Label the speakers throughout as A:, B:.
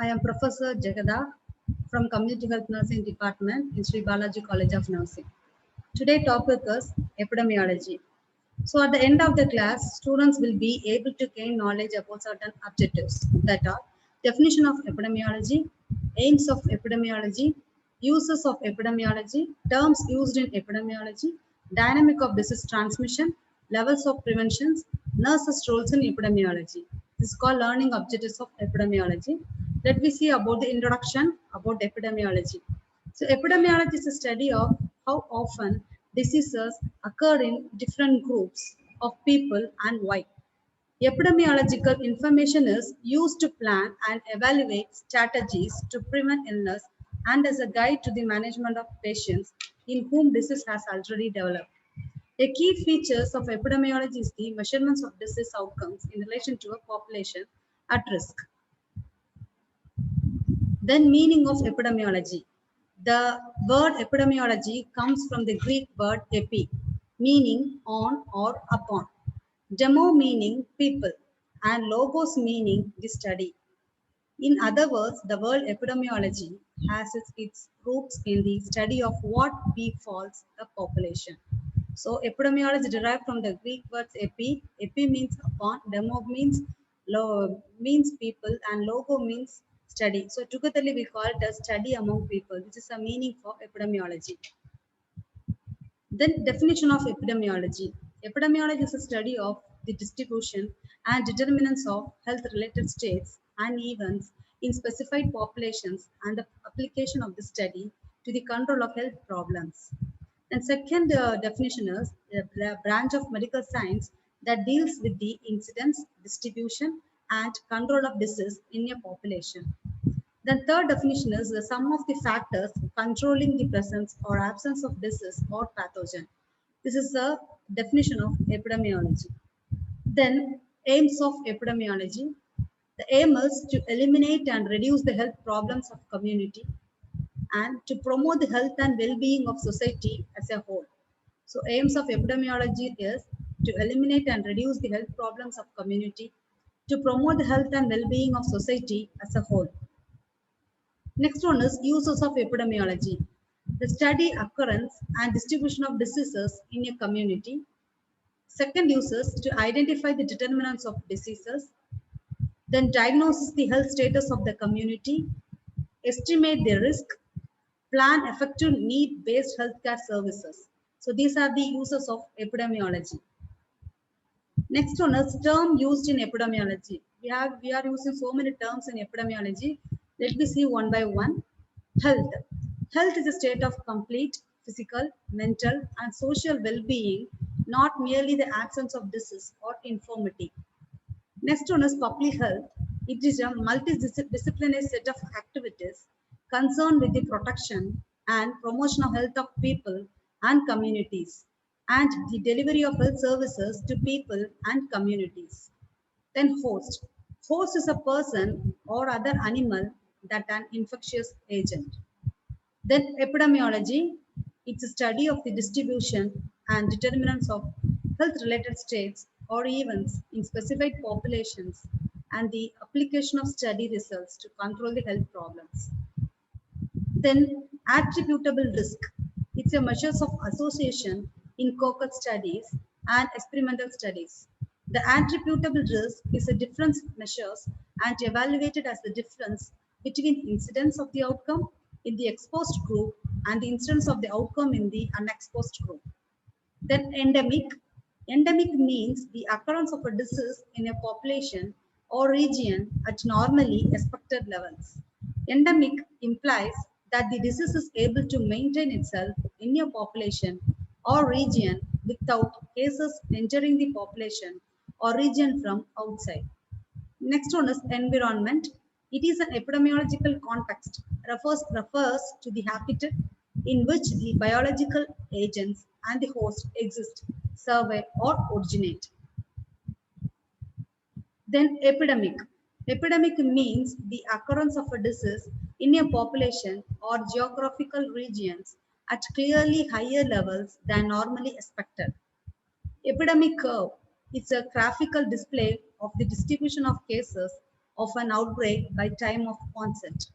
A: I am Professor Jagada from Community Health Nursing Department in Sri Balaji College of Nursing. Today topic is epidemiology. So at the end of the class, students will be able to gain knowledge about certain objectives that are definition of epidemiology, aims of epidemiology, uses of epidemiology, terms used in epidemiology, dynamic of disease transmission, levels of preventions, nurses' roles in epidemiology. This is called learning objectives of epidemiology. Let me see about the introduction about epidemiology. So epidemiology is a study of how often diseases occur in different groups of people and why. Epidemiological information is used to plan and evaluate strategies to prevent illness and as a guide to the management of patients in whom disease has already developed. A key features of epidemiology is the measurements of disease outcomes in relation to a population at risk. Then meaning of epidemiology. The word epidemiology comes from the Greek word epi, meaning on or upon. Demo meaning people and logos meaning the study. In other words, the word epidemiology has its roots in the study of what befalls a population. So epidemiology derived from the Greek words epi. Epi means upon, demo means people, and logo means study. So togetherly we call it a study among people. This is a meaning for epidemiology. Then definition of epidemiology. Epidemiology is a study of the distribution and determinants of health-related states and events in specified populations and the application of the study to the control of health problems. And second definition is the branch of medical science that deals with the incidence, distribution, and control of disease in a population. Then third definition is the sum of the factors controlling the presence or absence of disease or pathogen. This is the definition of epidemiology. Then aims of epidemiology. The aim is to eliminate and reduce the health problems of community and to promote the health and well-being of society as a whole. So aims of epidemiology is to eliminate and reduce the health problems of community, to promote the health and well-being of society as a whole. Next one is uses of epidemiology. The study, occurrence, and distribution of diseases in a community. Second use is to identify the determinants of diseases. Then diagnose the health status of the community. Estimate the risk. Plan effective need-based healthcare services. So these are the uses of epidemiology. Next one is term used in epidemiology. We are using so many terms in epidemiology. Let me see one by one. Health. Health is a state of complete physical, mental, and social well-being, not merely the absence of disease or infirmity. Next one is public health. It is a multidisciplinary set of activities concerned with the protection and promotion of health of people and communities and the delivery of health services to people and communities. Then host. Host is a person or other animal that an infectious agent. Then epidemiology, it's a study of the distribution and determinants of health-related states or events in specific populations and the application of study results to control the health problems. Then attributable risk, it's a measures of association in cohort studies and experimental studies. The attributable risk is a difference measures and evaluated as the difference between incidence of the outcome in the exposed group and the incidence of the outcome in the unexposed group. Then endemic. Endemic means the occurrence of a disease in a population or region at normally expected levels. Endemic implies that the disease is able to maintain itself in a population or region without cases entering the population or region from outside. Next one is environment. It is an epidemiological context, refers to the habitat in which the biological agents and the host exist, survive, or originate. Then epidemic. Epidemic means the occurrence of a disease in a population or geographical regions at clearly higher levels than normally expected. Epidemic curve is a graphical display of the distribution of cases of an outbreak by time of onset.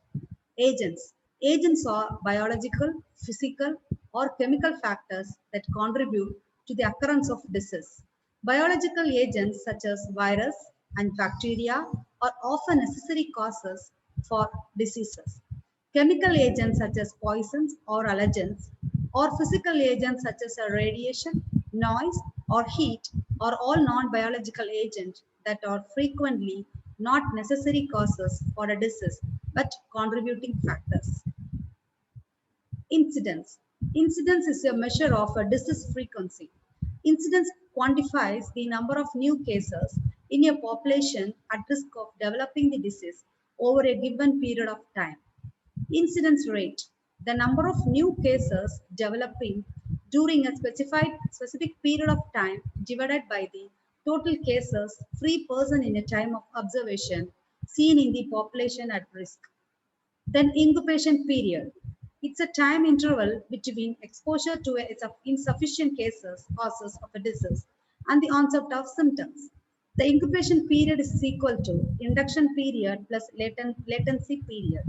A: Agents. Agents are biological, physical, or chemical factors that contribute to the occurrence of disease. Biological agents such as virus and bacteria are often necessary causes for diseases. Chemical agents such as poisons or allergens, or physical agents such as radiation, noise, or heat are all non-biological agents that are frequently not necessary causes for a disease but contributing factors. Incidence. Incidence is a measure of a disease frequency. Incidence quantifies the number of new cases in a population at risk of developing the disease over a given period of time. Incidence rate, the number of new cases developing during a specific period of time divided by the total cases free person in a time of observation seen in the population at risk. Then incubation period. It's a time interval between exposure to insufficient cases, causes of a disease, and the onset of symptoms. The incubation period is equal to induction period plus latency period.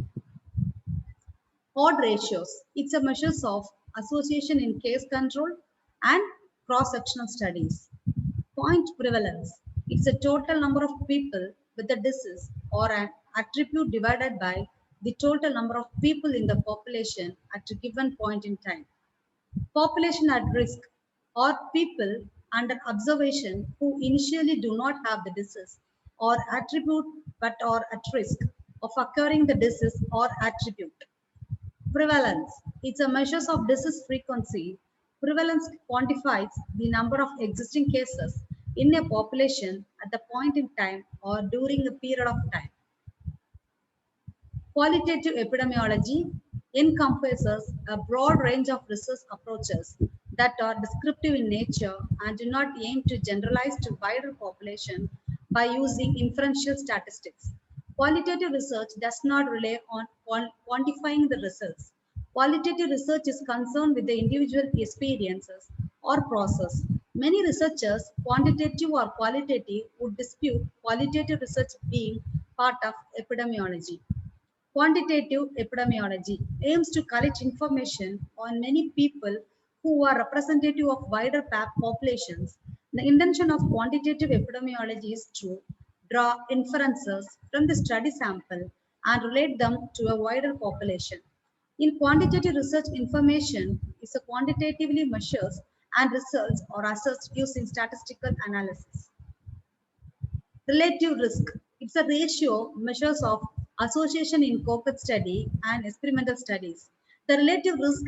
A: Odd ratios. It's a measures of association in case control and cross-sectional studies. Point prevalence. It's a total number of people with the disease or an attribute divided by the total number of people in the population at a given point in time. Population at risk or people under observation who initially do not have the disease or attribute but are at risk of occurring the disease or attribute. Prevalence. It's a measure of disease frequency. Prevalence quantifies the number of existing cases in a population at the point in time or during a period of time. Qualitative epidemiology encompasses a broad range of research approaches that are descriptive in nature and do not aim to generalize to wider population by using inferential statistics. Qualitative research does not rely on quantifying the results. Qualitative research is concerned with the individual experiences or process. Many researchers, quantitative or qualitative, would dispute qualitative research being part of epidemiology. Quantitative epidemiology aims to collect information on many people who are representative of wider populations. The intention of quantitative epidemiology is to draw inferences from the study sample and relate them to a wider population. In quantitative research, information is a quantitatively measures and results are assessed using statistical analysis. Relative risk. It's a ratio measures of association in cohort study and experimental studies. The relative risk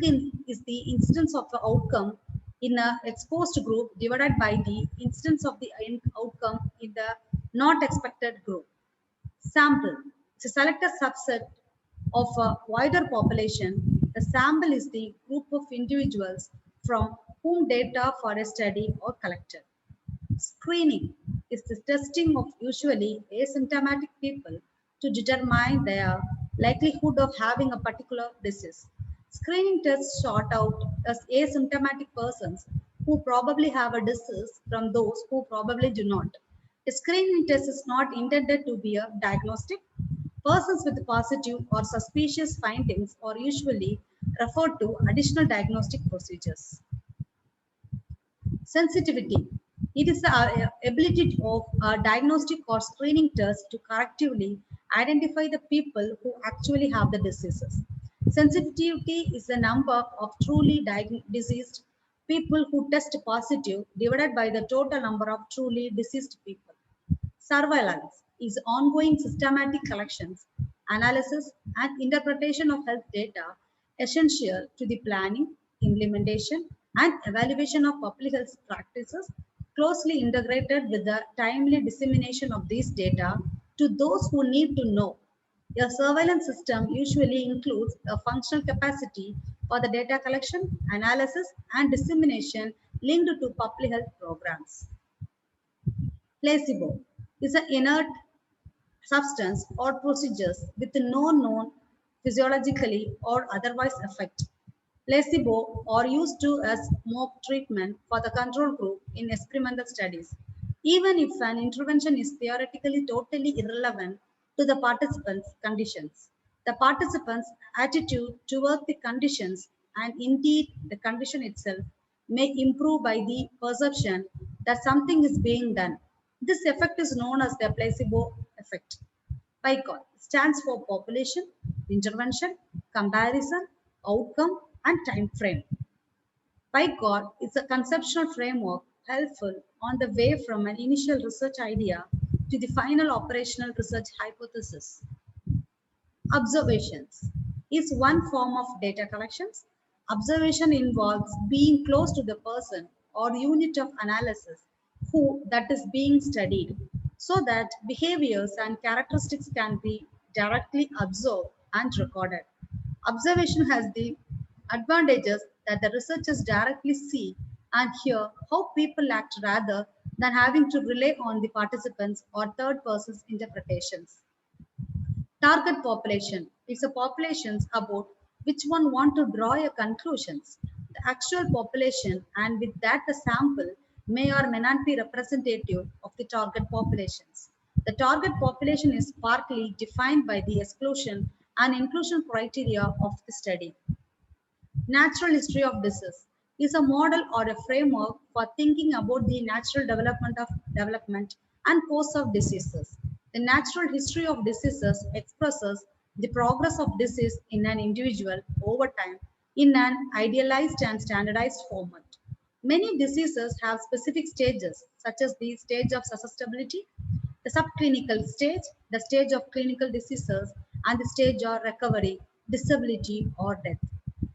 A: is the incidence of the outcome in an exposed group divided by the incidence of the outcome in the not expected group. Sample. It's a selected subset of a wider population. The sample is the group of individuals from whom data for a study are collected. Screening is the testing of usually asymptomatic people to determine their likelihood of having a particular disease. Screening tests sort out as asymptomatic persons who probably have a disease from those who probably do not. A screening test is not intended to be a diagnostic. Persons with positive or suspicious findings are usually referred to additional diagnostic procedures. Sensitivity. It is the ability of a diagnostic or screening test to correctively identify the people who actually have the diseases. Sensitivity is the number of truly diseased people who test positive divided by the total number of truly diseased people. Surveillance is ongoing systematic collections, analysis, and interpretation of health data essential to the planning, implementation, and evaluation of public health practices, closely integrated with the timely dissemination of these data to those who need to know. A surveillance system usually includes a functional capacity for the data collection, analysis, and dissemination linked to public health programs. Placebo is an inert substance or procedures with no known physiologically or otherwise effect. Placebo are used to as mock treatment for the control group in experimental studies. Even if an intervention is theoretically totally irrelevant to the participants' conditions. The participants' attitude toward the conditions and indeed the condition itself may improve by the perception that something is being done. This effect is known as the placebo effect. PICOT stands for population, intervention, comparison, outcome, and time frame. PICOT is a conceptual framework helpful on the way from an initial research idea to the final operational research hypothesis. Observations is one form of data collections. Observation involves being close to the person or unit of analysis who that is being studied so that behaviors and characteristics can be directly observed and recorded. Observation has the advantages that the researchers directly see and hear how people act rather than having to rely on the participants or third persons interpretations. Target population is a populations about which one want to draw your conclusions. The actual population and with that the sample may or may not be representative of the target populations. The target population is partly defined by the exclusion and inclusion criteria of the study. Natural history of disease is a model or a framework for thinking about the natural development and course of diseases. The natural history of diseases expresses the progress of disease in an individual over time in an idealized and standardized format. Many diseases have specific stages, such as the stage of susceptibility, the subclinical stage, the stage of clinical diseases, and the stage of recovery, disability, or death.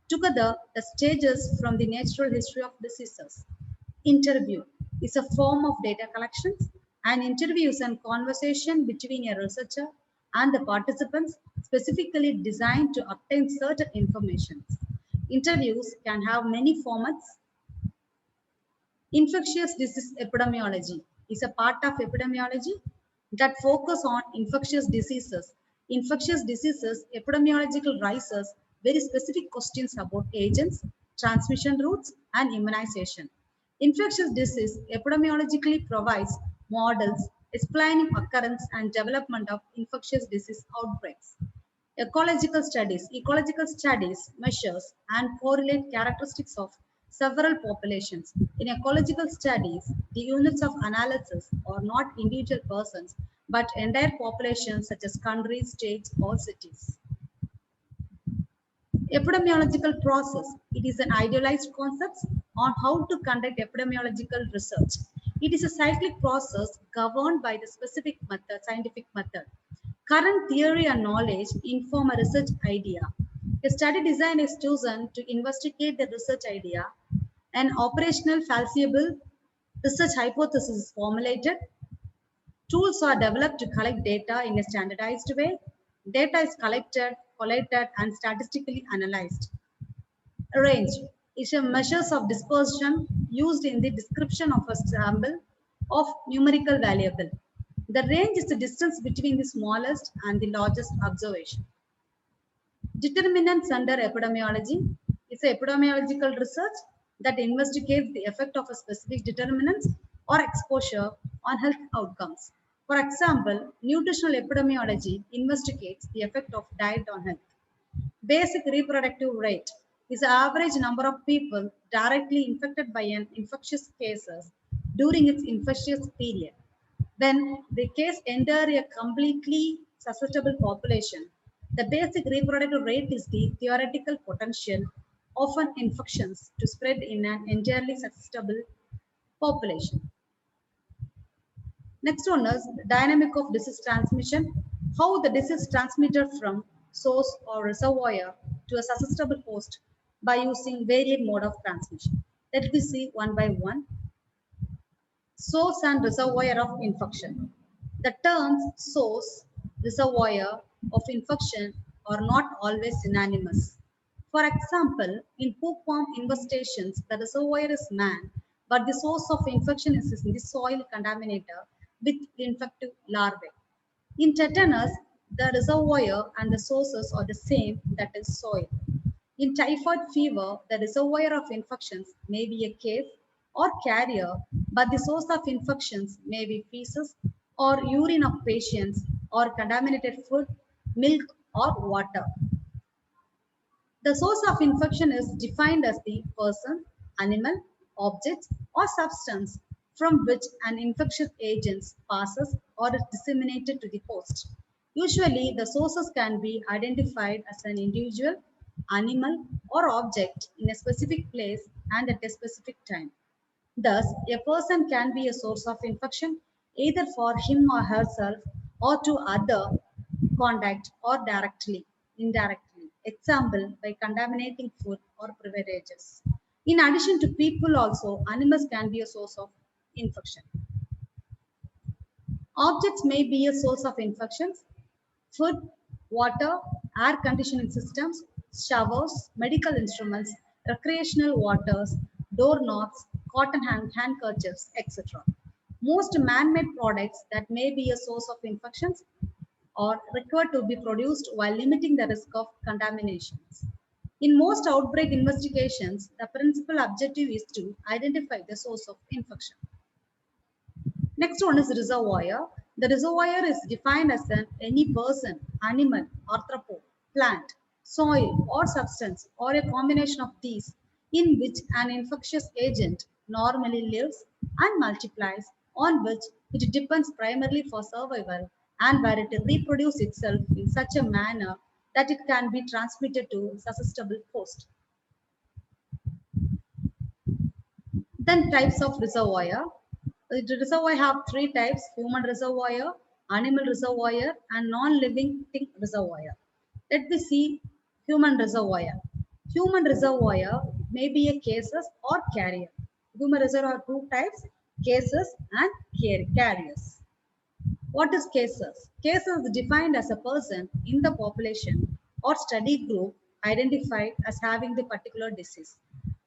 A: Together, the stages from the natural history of diseases. Interview is a form of data collections. An interview is a conversation between a researcher and the participants specifically designed to obtain certain information. Interviews can have many formats. Infectious disease epidemiology is a part of epidemiology that focus on infectious diseases. Infectious diseases epidemiological raises very specific questions about agents, transmission routes, and immunization. Infectious disease epidemiologically provides models explaining occurrence and development of infectious disease outbreaks. Ecological studies measures and correlate characteristics of several populations. In ecological studies, the units of analysis are not individual persons, but entire populations such as countries, states, or cities. Epidemiological process. It is an idealized concept on how to conduct epidemiological research. It is a cyclic process governed by the specific method, scientific method. Current theory and knowledge inform a research idea. A study design is chosen to investigate the research idea. An operational falsifiable research hypothesis is formulated. Tools are developed to collect data in a standardized way. Data is collected, collated, and statistically analyzed. Range is a measures of dispersion used in the description of a sample of numerical variable. The range is the distance between the smallest and the largest observation. Determinants under epidemiology is epidemiological research that investigates the effect of a specific determinants or exposure on health outcomes. For example, nutritional epidemiology investigates the effect of diet on health. Basic reproductive rate is the average number of people directly infected by an infectious cases during its infectious period. When the case enter a completely susceptible population, the basic reproductive rate is the theoretical potential of an infection to spread in an entirely susceptible population. Next one is the dynamic of disease transmission, how the disease transmitted from source or reservoir to a susceptible host by using varied mode of transmission. Let me see one by one. Source and reservoir of infection. The terms source, reservoir of infection are not always synonymous. For example, in hookworm infestations, the reservoir is man, but the source of infection is in the soil contaminator with infective larvae. In tetanus, the reservoir and the sources are the same, that is soil. In typhoid fever, the reservoir of infections may be a case or carrier, but the source of infections may be feces or urine of patients or contaminated food, milk, or water. The source of infection is defined as the person, animal, object, or substance from which an infectious agent passes or is disseminated to the host. Usually, the sources can be identified as an individual, animal, or object in a specific place and at a specific time. Thus, a person can be a source of infection either for him or herself or to other contact or indirectly. Example, by contaminating food or beverages. In addition to people also, animals can be a source of infection. Objects may be a source of infections. Food, water, air conditioning systems, showers, medical instruments, recreational waters, doorknobs, cotton handkerchiefs, etc. Most man-made products that may be a source of infections are required to be produced while limiting the risk of contaminations. In most outbreak investigations, the principal objective is to identify the source of infection. Next one is reservoir. The reservoir is defined as any person, animal, arthropod, plant, soil, or substance, or a combination of these, in which an infectious agent normally lives and multiplies, on which it depends primarily for survival, and where it reproduces itself in such a manner that it can be transmitted to susceptible host. Then types of reservoir. The reservoir have three types: human reservoir, animal reservoir, and non-living thing reservoir. Let me see human reservoir. Human reservoir may be a cases or carrier. Human reservoir are two types: cases and carriers. What is cases? Cases is defined as a person in the population or study group identified as having the particular disease,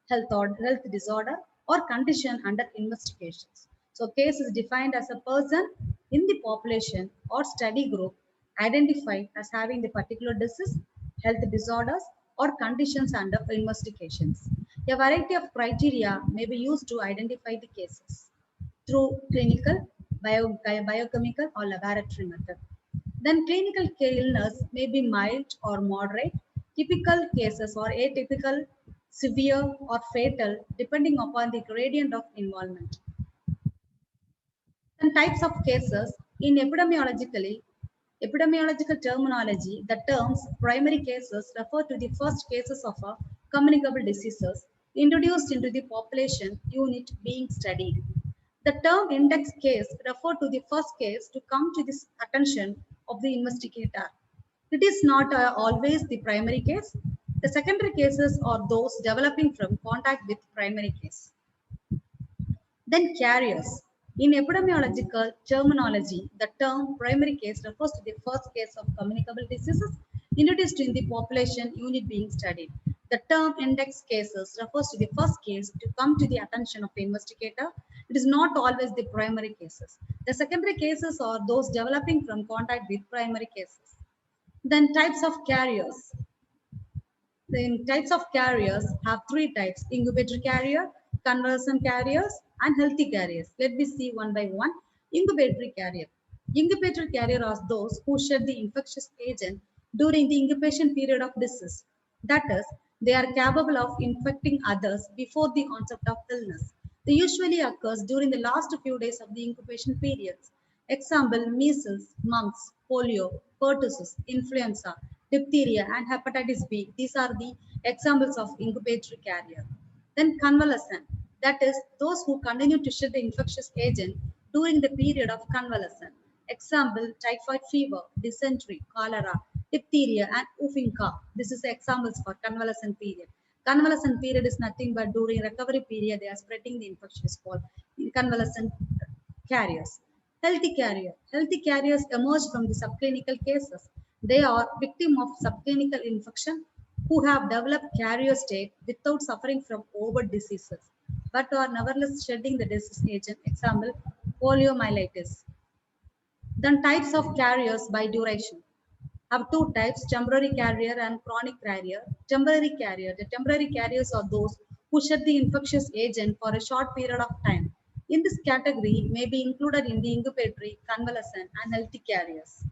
A: health disorder, or condition under investigations. So, case is defined as a person in the population or study group identified as having the particular disease, health disorders, or conditions under investigations. A variety of criteria may be used to identify the cases through clinical, biochemical, or laboratory method. Then clinical illness may be mild or moderate. Typical cases or atypical, severe, or fatal, depending upon the gradient of involvement. And types of cases in epidemiological terminology, the terms primary cases refer to the first cases of a communicable diseases introduced into the population unit being studied. The term index case refer to the first case to come to the attention of the investigator. It is not always the primary case. The secondary cases are those developing from contact with primary case. Then carriers. In epidemiological terminology, the term primary case refers to the first case of communicable diseases introduced in the population unit being studied. The term index cases refers to the first case to come to the attention of the investigator. It is not always the primary cases. The secondary cases are those developing from contact with primary cases. Then types of carriers. The types of carriers have three types: incubatory carrier, convalescent carriers, and healthy carriers. Let me see one by one. Incubatory carrier. Incubatory carrier are those who shed the infectious agent during the incubation period of disease. That is, they are capable of infecting others before the onset of illness. They usually occurs during the last few days of the incubation periods. Example: measles, mumps, polio, pertussis, influenza, diphtheria, and hepatitis B. These are the examples of incubatory carrier. Then convalescent, that is, those who continue to shed the infectious agent during the period of convalescence. Example: typhoid fever, dysentery, cholera, diphtheria, and whooping cough. This is examples for convalescent period. Convalescent period is nothing but during recovery period they are spreading the infection is called convalescent carriers. Healthy carrier. Healthy carriers emerge from the subclinical cases. They are victim of subclinical infection who have developed carrier state without suffering from overt diseases, but are nevertheless shedding the disease agent. Example: poliomyelitis. Then types of carriers by duration. Have two types: temporary carrier and chronic carrier. Temporary carrier. The temporary carriers are those who shed the infectious agent for a short period of time. In this category may be included in the incubatory, convalescent, and healthy carriers.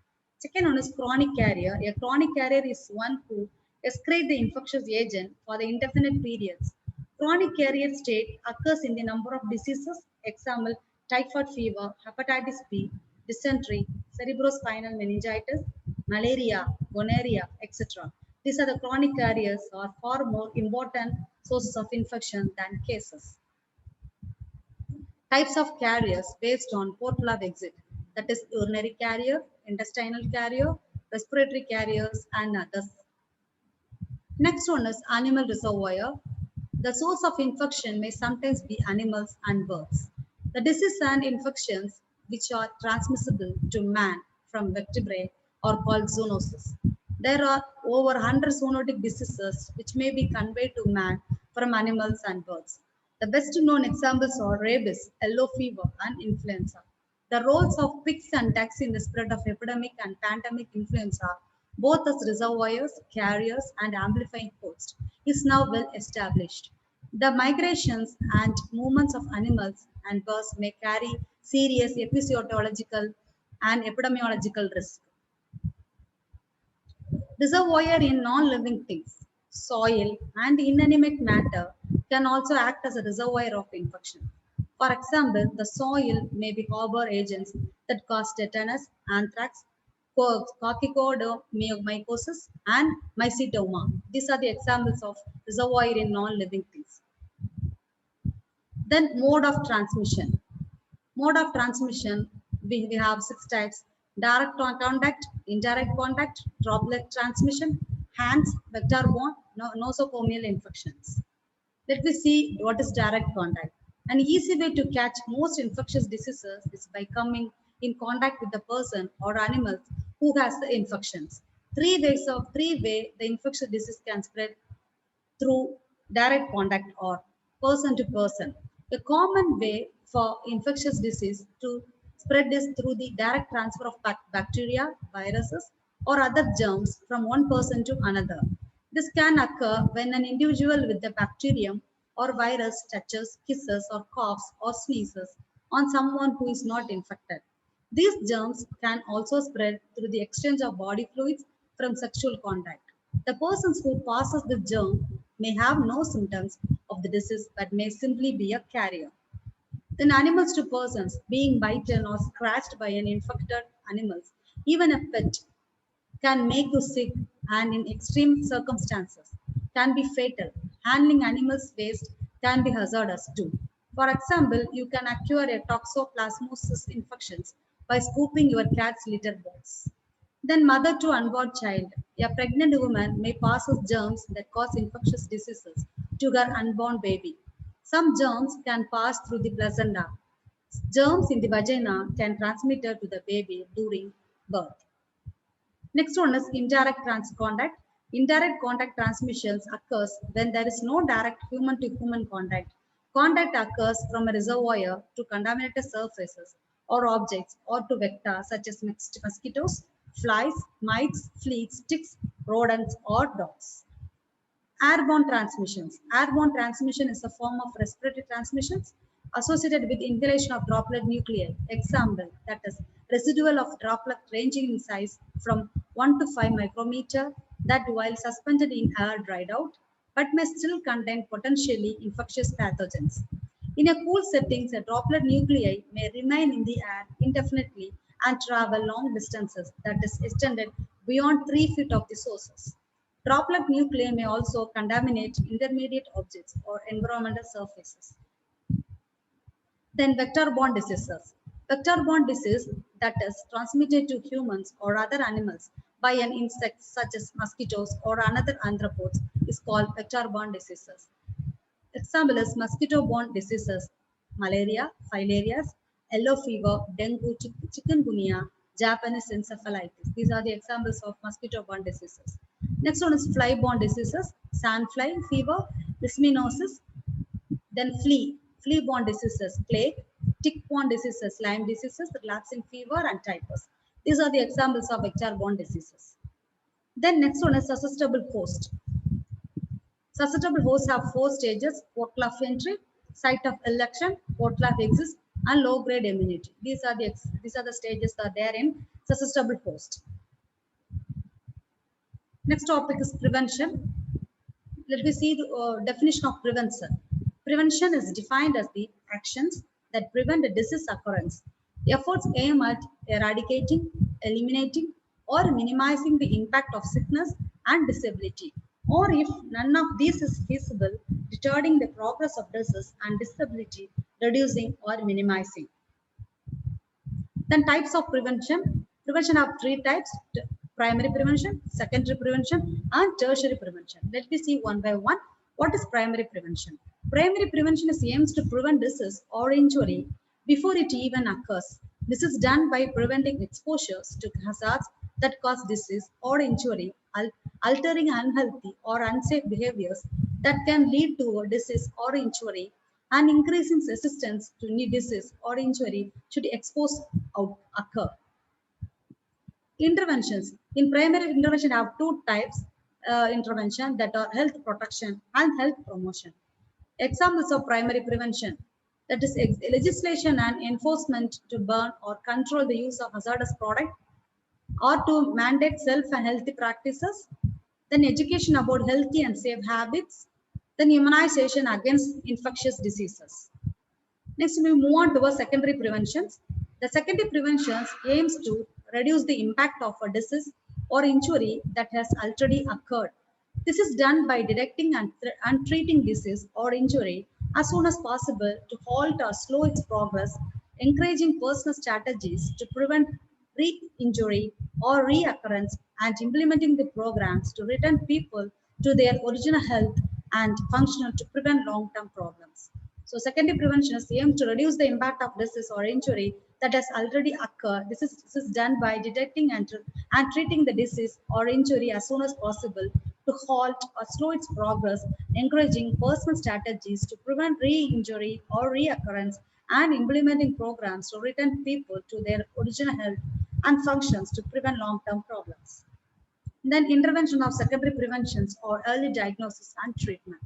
A: Second one is chronic carrier. A chronic carrier is one who excretes the infectious agent for the indefinite periods. Chronic carrier state occurs in the number of diseases, example, typhoid fever, hepatitis B, dysentery, cerebrospinal meningitis, malaria, gonorrhea, etc. These are the chronic carriers are far more important sources of infection than cases. Types of carriers based on portal of exit, that is urinary carrier, intestinal carrier, respiratory carriers, and others. Next one is animal reservoir. The source of infection may sometimes be animals and birds. The disease and infections which are transmissible to man from vertebrae are called zoonosis. There are over 100 zoonotic diseases which may be conveyed to man from animals and birds. The best known examples are rabies, yellow fever, and influenza. The roles of pigs and ducks in the spread of epidemic and pandemic influenza, both as reservoirs, carriers, and amplifying hosts, is now well established. The migrations and movements of animals and birds may carry serious epizootiological and epidemiological risk. Reservoir in non-living things, soil, and inanimate matter can also act as a reservoir of infection. For example, the soil may be harbor agents that cause tetanus, anthrax, coccidioidomycosis, and mycetoma. These are the examples of reservoir in non-living things. Then mode of transmission. Mode of transmission, we have six types: direct contact, indirect contact, droplet transmission, hands, vector-borne, nosocomial infections. Let me see what is direct contact. An easy way to catch most infectious diseases is by coming in contact with the person or animals who has the infections. Three way the infectious disease can spread through direct contact or person to person. A common way for infectious disease to spread is through the direct transfer of bacteria, viruses, or other germs from one person to another. This can occur when an individual with the bacterium or virus touches, kisses, or coughs or sneezes on someone who is not infected. These germs can also spread through the exchange of body fluids from sexual contact. The persons who passes the germ may have no symptoms of the disease but may simply be a carrier. In animals to persons, being bitten or scratched by an infected animal, even a pet, can make you sick and in extreme circumstances can be fatal. Handling animals' waste can be hazardous too. For example, you can acquire a toxoplasmosis infections by scooping your cat's litter box. Then mother to unborn child. A pregnant woman may pass germs that cause infectious diseases to her unborn baby. Some germs can pass through the placenta. Germs in the vagina can transmit it to the baby during birth. Next one is indirect contact. Indirect contact transmissions occurs when there is no direct human to human contact. Contact occurs from a reservoir to contaminated surfaces or objects or to vectors such as mosquitoes, flies, mites, fleas, ticks, rodents, or dogs. Airborne transmissions. Airborne transmission is a form of respiratory transmissions associated with inhalation of droplet nuclei. Example, that is residual of droplet ranging in size from 1 to 5 micrometer that while suspended in air dried out, but may still contain potentially infectious pathogens. In a cool settings, a droplet nuclei may remain in the air indefinitely and travel long distances, that is extended beyond 3 feet of the sources. Droplet nuclei may also contaminate intermediate objects or environmental surfaces. Then vector-borne diseases. Vector-borne disease that is transmitted to humans or other animals by an insect such as mosquitoes or another arthropods is called vector-borne diseases. Example is mosquito-borne diseases, malaria, filarias, yellow fever, dengue, chikungunya, Japanese encephalitis. These are the examples of mosquito-borne diseases. Next one is fly-borne diseases, sandfly fever, leishmaniasis, then flea-borne diseases, plague, tick-borne diseases, Lyme diseases, relapsing fever, and typhus. These are the examples of vector-borne diseases. Then next one is susceptible host. Susceptible hosts have four stages: portal of entry, site of election, portal of exit, and low-grade immunity. These are the stages that are there in susceptible host. Next topic is prevention. Let me see the definition of prevention. Prevention is defined as the actions that prevent a disease occurrence. Efforts aim at eradicating, eliminating, or minimizing the impact of sickness and disability. Or if none of these is feasible, retarding the progress of disease and disability, reducing or minimizing. Then types of prevention. Prevention have three types: primary prevention, secondary prevention, and tertiary prevention. Let me see one by one. What is primary prevention? Primary prevention is aims to prevent disease or injury before it even occurs. This is done by preventing exposures to hazards that cause disease or injury, altering unhealthy or unsafe behaviors that can lead to a disease or injury, and increasing resistance to new disease or injury should expose occur. Interventions. In primary intervention, have two types intervention, that are health protection and health promotion. Examples of primary prevention, that is legislation and enforcement to ban or control the use of hazardous product, or to mandate self and healthy practices, then education about healthy and safe habits, then immunization against infectious diseases. Next, we move on to our secondary preventions. The secondary preventions aims to reduce the impact of a disease or injury that has already occurred. This is done by detecting and treating disease or injury as soon as possible to halt or slow its progress, encouraging personal strategies to prevent re-injury or reoccurrence, and implementing the programs to return people to their original health and functional to prevent long-term problems. So secondary prevention is aimed to reduce the impact of disease or injury that has already occurred. This is done by detecting and treating the disease or injury as soon as possible to halt or slow its progress, encouraging personal strategies to prevent re-injury or reoccurrence, and implementing programs to return people to their original health and functions to prevent long-term problems. Then intervention of secondary preventions or early diagnosis and treatment.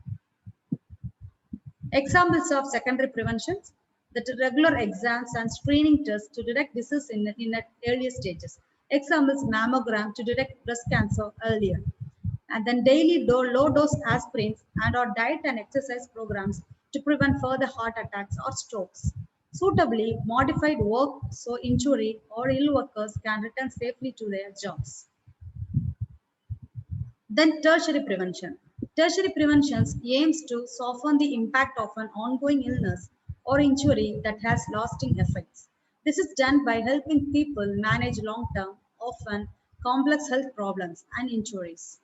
A: Examples of secondary preventions, that regular exams and screening tests to detect disease in earlier stages. Examples: mammogram to detect breast cancer earlier. And then daily low dose aspirins and or diet and exercise programs to prevent further heart attacks or strokes. Suitably modified work so injury or ill workers can return safely to their jobs. Then tertiary prevention. Tertiary prevention aims to soften the impact of an ongoing illness or injury that has lasting effects. This is done by helping people manage long-term, often complex health problems and injuries,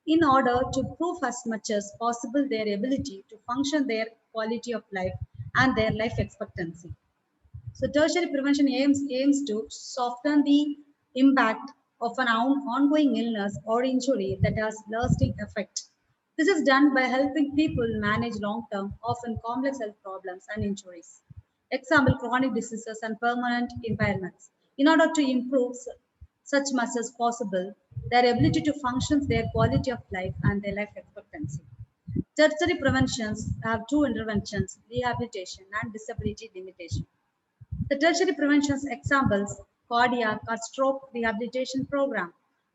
A: in order to prove as much as possible their ability to function, their quality of life, and their life expectancy. So tertiary prevention aims to soften the impact of an ongoing illness or injury that has lasting effect. This is done by helping people manage long-term, often complex health problems and injuries. Example: chronic diseases and permanent impairments. In order to improve such much as possible their ability to function, their quality of life, and their life expectancy. Tertiary preventions have two interventions: rehabilitation and disability limitation. The tertiary prevention examples: cardiac or stroke rehabilitation program,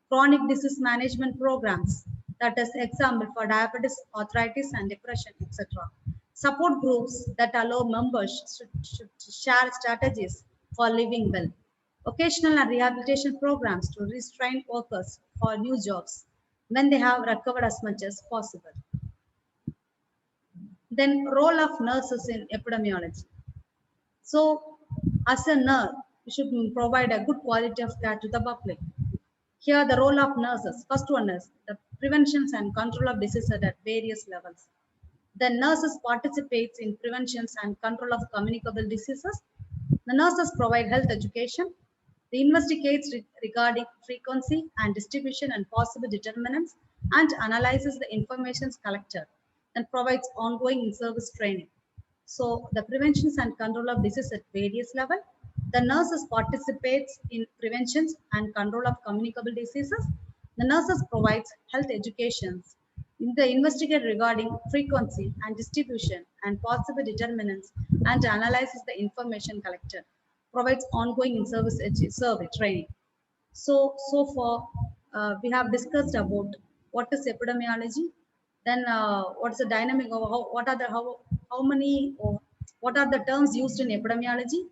A: chronic disease management programs, that is example for diabetes, arthritis, and depression, etc. Support groups that allow members should share strategies for living well. Occasional and rehabilitation programs to restrain workers for new jobs when they have recovered as much as possible. Then role of nurses in epidemiology. So, as a nurse, you should provide a good quality of care to the public. Here, the role of nurses. First one is the prevention and control of diseases at various levels. The nurses participates in prevention and control of communicable diseases. The nurses provide health education. They investigates regarding frequency and distribution and possible determinants, and analyzes the information collected, and provides ongoing in-service training. So the prevention and control of disease at various levels. The nurses participates in prevention and control of communicable diseases. The nurses provides health education. In the investigate regarding frequency and distribution and possible determinants, and analyzes the information collected. Provides ongoing in-service survey training. So far we have discussed about what is epidemiology, then what is the dynamic of how many or what are the terms used in epidemiology,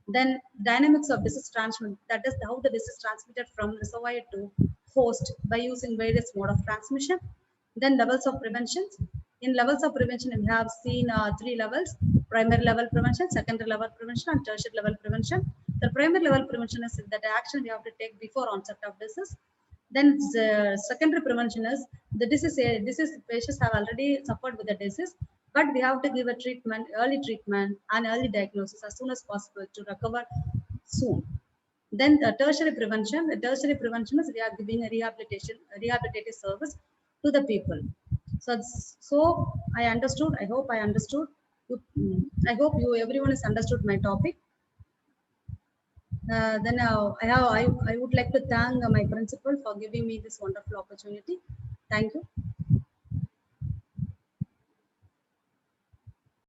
A: then dynamics of disease transmission, that is how the disease transmitted from reservoir to host by using various mode of transmission, then levels of prevention. In levels of prevention, we have seen three levels: primary level prevention, secondary level prevention, and tertiary level prevention. The primary level prevention is that the action we have to take before onset of disease. Then the secondary prevention is the disease patients have already suffered with the disease, but we have to give a treatment and early diagnosis as soon as possible to recover soon. Then the tertiary prevention is we are giving a rehabilitative service to the people. So I understood. I hope I understood. I hope everyone has understood my topic. Then I would like to thank my principal for giving me this wonderful opportunity. Thank you.